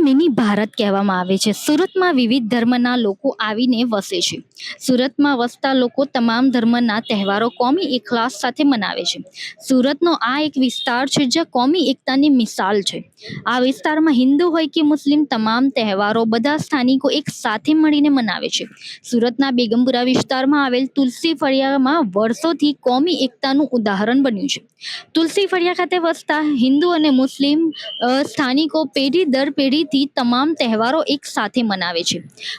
Mini Bharat કહેવામાં આવે છે. સુરતમાં વિવિધ ધર્મના લોકો આવીને વસે છે. સુરતમાં વસતા લોકો તમામ ધર્મના તહેવારો કોમી એકલાસ સાથે મનાવે છે. સુરતનો આ એક વિસ્તાર છે જ્યાં કોમી એકતાની મિસાલ છે. આ વિસ્તારમાં હિન્દુ હોય કે મુસ્લિમ, તમામ તહેવારો બધા સ્થાનિકો એક સાથે મળીને મનાવે છે. સુરતના બેગમપુરા વિસ્તારમાં આવેલ તુલસી ફળિયામાં વર્ષોથી કોમી એકતાનું ઉદાહરણ બન્યું છે. તુલસી ફળિયા ખાતે વસતા હિન્દુ અને મુસ્લિમ સ્થાનિકો પેઢી દર પેઢીથી તમામ તહેવારો એક સાથે મનાવે છે.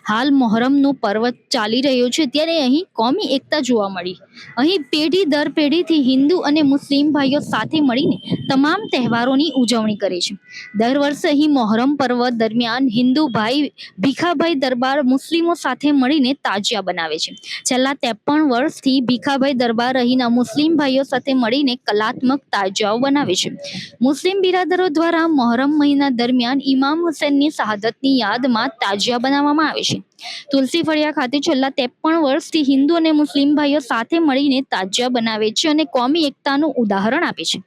હાલ મોહરમનો પર્વ ચાલી રહ્યો છે ત્યારે અહીં કોમી એકતા જોવા મળી. અહીં પેઢી દર પેઢીથી હિન્દુ અને મુસ્લિમ ભાઈઓ સાથે મળીને તમામ તહેવારોની ઉજવણી કરે છે. દર વર્ષે અહીં મોહરમ પર્વ દરમિયાન હિન્દુ ભાઈ ભીખાભાઈ દરબાર મુસ્લિમો સાથે મળીને તાજિયા બનાવે છે. છેલ્લા 53 વર્ષથી ભીખાભાઈ દરબાર અહીંના મુસ્લિમ ભાઈઓ સાથે મળીને કલાત્મક તાજિયાઓ બનાવે છે. મુસ્લિમ બિરાદરો દ્વારા મોહરમ મહિના દરમિયાન ઇમામ હુસૈનની શહાદતની યાદમાં તાજિયા બનાવવામાં આવે છે. તુલસી ફળિયા ખાતે છેલ્લા 53 વર્ષથી હિન્દુ અને મુસ્લિમ ભાઈઓ સાથે મળીને તાજિયા બનાવે છે અને કોમી એકતાનું ઉદાહરણ આપે છે.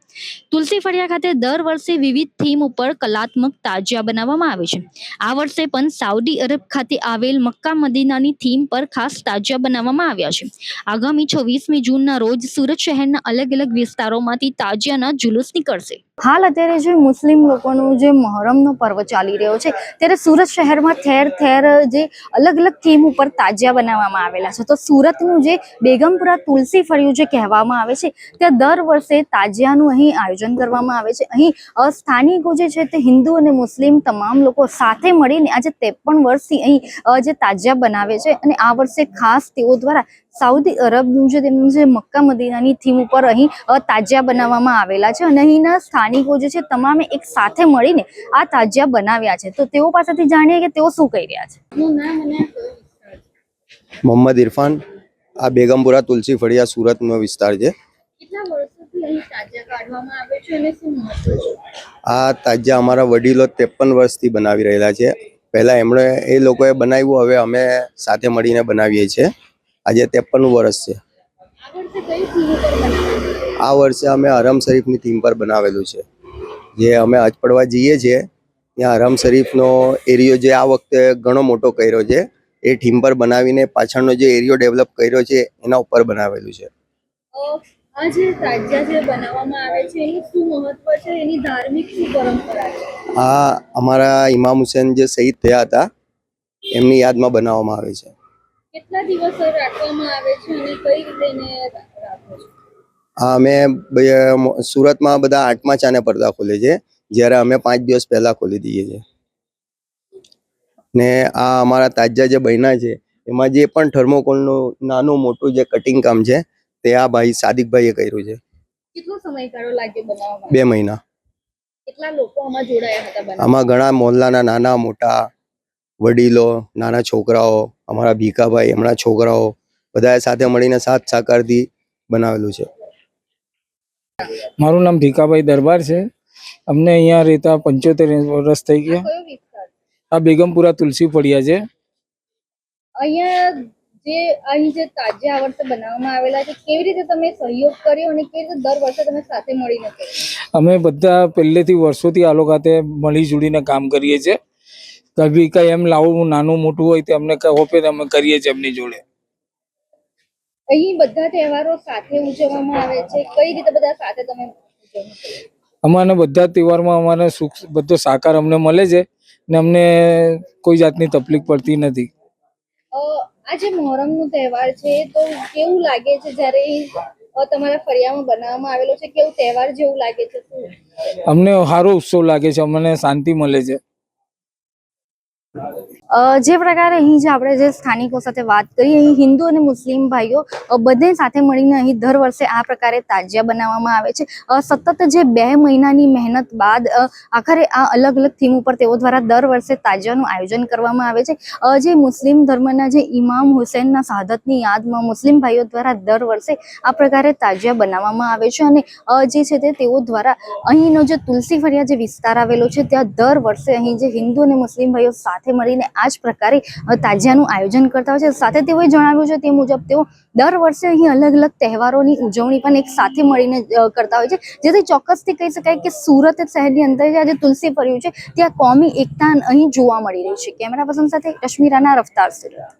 તુલસી ફળિયા ખાતે દર વર્ષે વિવિધ થીમ ઉપર કલાત્મક તાજિયા બનાવવામાં આવે છે. આ વર્ષે પણ સાઉદી અરબ ખાતે આવેલ મક્કા મદીનાની થીમ પર ખાસ તાજિયા બનાવવામાં આવ્યા છે. આગામી 26મી જૂનના રોજ સુરત શહેરના અલગ અલગ વિસ્તારોમાંથી તાજિયાના જુલુસ નીકળશે. હાલ અત્યારે જે મુસ્લિમ લોકોનું જે મોહરમનો પર્વ ચાલી રહ્યો છે ત્યારે સુરત શહેરમાં ઠેર ઠેર જે અલગ અલગ થીમ ઉપર તાજિયા બનાવવામાં આવેલા છે. તો સુરતનું જે બેગમપુરા તુલસી ફળિયું જે કહેવામાં આવે છે ત્યાં દર વર્ષે તાજિયાનું અહીં આયોજન કરવામાં આવે છે. અહીં સ્થાનિકો જે છે તે હિન્દુ અને મુસ્લિમ તમામ લોકો સાથે મળીને આજે 53 વર્ષથી અહીં જે તાજિયા બનાવે છે અને આ વર્ષે ખાસ તેઓ દ્વારા સાઉદી અરબનું જે તેમનું જે મક્કા મદીનાની થીમ ઉપર અહીં તાજિયા બનાવવામાં આવેલા છે અને અહીંના સ્થાનિકો જે છે તમામે એક સાથે મળીને આ તાજિયા બનાવ્યા છે. તો તેઓ પાસેથી જાણીએ કે તેઓ શું કહી રહ્યા છે. મોહમ્મદ ઇરફાન. આ બેગમપુરા તુલસી ફળિયા સુરતનો વિસ્તાર છે. કેટલા વર્ષોથી અહીં તાજિયા કાઢવામાં આવે છે અને શું મહત્વ છે? આ તાજિયા અમારા વડીલો 53 વર્ષથી બનાવી રહેલા છે. પહેલા એમણે એ લોકોએ બનાવ્યું, હવે અમે સાથે મળીને બનાવીએ છીએ. આજે 53 વર્ષ છે. આ વર્ષે અમે હરમ શરીફની થીમ પર બનાવેલું છે. જે અમે હજ પડવા જઈએ છીએ ત્યાં હરમ શરીફનો એરિયો જે આ વખતે ઘણો મોટો કર્યો છે એ થીમ પર બનાવીને પાછળનો જે એરિયો ડેવલપ કર્યો છે એના ઉપર બનાવેલું છે. આ જે તાજિયા જે બનાવવામાં આવે છે એનું શું મહત્વ છે, એની ધાર્મિક શું પરંપરા છે? આ અમારા ઇમામ હુસૈન જે શહીદ થયા હતા એમની યાદમાં બનાવવામાં આવે છે. કેટલા દિવસો રાખવામાં આવે છે અને કઈ રીતે એને રાખો છો? અમે સુરતમાં બધા 8મા ચાને પડદા ખોલે છે, જ્યારે અમે 5 દિવસ પહેલા ખોલી દઈએ છીએ. ને આ અમારા તાજિયા જે બન્યા છે એમાં જે પણ થર્મોકોલનું નાનું મોટું જે કટિંગ કામ છે તે આ ભાઈ સાદિકભાઈએ કર્યું છે. કેટલો સમયગાળો લાગ્યો બનાવવામાં? 2 મહિના. કેટલા લોકો આમાં જોડાયા હતા બનાવવામાં? આમાં ઘણા મોહલ્લાના નાના મોટા વડીલો, નાના છોકરાઓ, અમારા ભીખાભાઈ, એમના છોકરાઓ બધાએ સાથે મળીને સાથ સાકારથી બનાવેલું છે. મારું નામ ભીખાભાઈ દરબાર છે. અમને અહીંયા રહેતા 75 વર્ષ થઈ ગયા. કયો વિસ્તાર? આ બેગમપુરા તુલસી ફળિયા છે. અહીં જે તાજિયા આ વર્ષે બનાવવામાં આવેલા છે, કેવી રીતે તમે સહયોગ કર્યો અને કેવી રીતે દર વર્ષે તમે સાથે મળીને કરો? અમે બધા પહેલેથી વર્ષોથી આ લોકો સાથે મળી જોડીને કામ કરીએ છીએ. કભી કંઈ એમ લાવવું નાનું મોટું હોય તે અમને કહો પે અમે કરીએ છીએ એમની જોડે. અહીં બધા તહેવારો સાથે ઉજવવામાં આવે છે. કઈ રીતે બધા સાથે તમે ઉજવણી કરો? અમારે બધા તહેવારમાં અમારે સુખ બધો સહકાર અમને મળે છે ને અમને કોઈ જાતની તકલીફ પડતી નથી. આ જે મોહરમનો તહેવાર છે તો કેવું લાગે છે જ્યારે તમારા ફળિયામાં બનાવવામાં આવેલો છે? કેવું તહેવાર જેવું લાગે છે? અમને સારો ઉત્સવ લાગે છે, અમને શાંતિ મળે છે. જે પ્રકારે અહીં જે આપણે જે સ્થાનિકો સાથે વાત કરી, અહીં હિન્દુ અને મુસ્લિમ ભાઈઓ બંને સાથે મળીને અહીં દર વર્ષે આ પ્રકારે તાજિયા બનાવવામાં આવે છે. સતત જે 2 મહિનાની મહેનત બાદ આખરે આ અલગ અલગ થીમ ઉપર તેઓ દ્વારા દર વર્ષે તાજિયાનું આયોજન કરવામાં આવે છે. જે મુસ્લિમ ધર્મના જે ઇમામ હુસૈનના શહાદતની યાદમાં મુસ્લિમ ભાઈઓ દ્વારા દર વર્ષે આ પ્રકારે તાજિયા બનાવવામાં આવે છે અને જે છે તે તેઓ દ્વારા અહીંનો જે તુલસી ફળિયા જે વિસ્તાર આવેલો છે ત્યાં દર વર્ષે અહીં જે હિન્દુ અને મુસ્લિમ ભાઈઓ સાથે મળીને આ જ પ્રકારે તાજિયાનું આયોજન કરતા હોય છે. સાથે તેઓએ જણાવ્યું છે તે મુજબ તેઓ દર વર્ષે અહીં અલગ અલગ તહેવારોની ઉજવણી પણ એક સાથે મળીને કરતા હોય છે, જેથી ચોક્કસથી કહી શકાય કે સુરત શહેરની અંદર જે આજે તુલસી ફર્યું છે ત્યાં કોમી એકતા અહીં જોવા મળી રહી છે. કેમેરા પર્સન સાથે રશ્મિ રાણા, રફતાર સુરત.